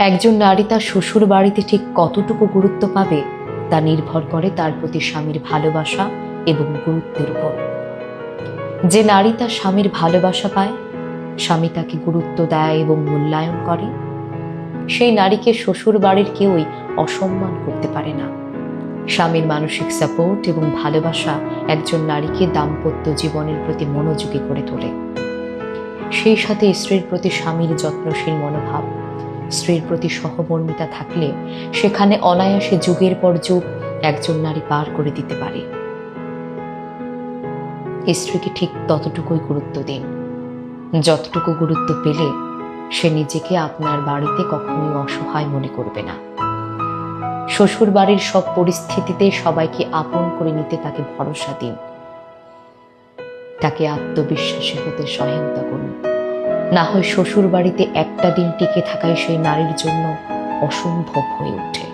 একজন নারী তার শ্বশুর বাড়িতে ঠিক কতটুকু গুরুত্ব পাবে তা নির্ভর করে তার প্রতি স্বামীর ভালোবাসা এবং গুরুত্বের উপর। যে নারী তার স্বামীর ভালোবাসা পায়, স্বামী তাকে গুরুত্ব দেয় এবং মূল্যায়ন করে, সেই নারীকে শ্বশুর বাড়ির কেউই অসম্মান করতে পারে না। স্বামীর মানসিক সাপোর্ট এবং ভালোবাসা একজন নারীকে দাম্পত্য জীবনের প্রতি মনোযোগী করে তোলে। সেই সাথে স্ত্রীর প্রতি স্বামীর যত্নশীল মনোভাব, স্ত্রীর প্রতি সহমর্মিতা থাকলে সেখানে অনায়াসে যুগের পর যুগ একজন নারী পার করে দিতে পারে। স্ত্রীকে ঠিক ততটুকুই গুরুত্ব দিন যতটুকু গুরুত্ব পেলে সে নিজেকে আপনার বাড়িতে কখনোই অসহায় মনে করবে না। শ্বশুর বাড়ির সব পরিস্থিতিতে সবাইকে আপন করে নিতে তাকে ভরসা দিন, তাকে আত্মবিশ্বাসী হতে সহায়তা করুন। না হয় শ্বশুর বাড়িতে একটা দিন টিকে থাকাই সেই নারীর জন্য অসম্ভব হয়ে ওঠে।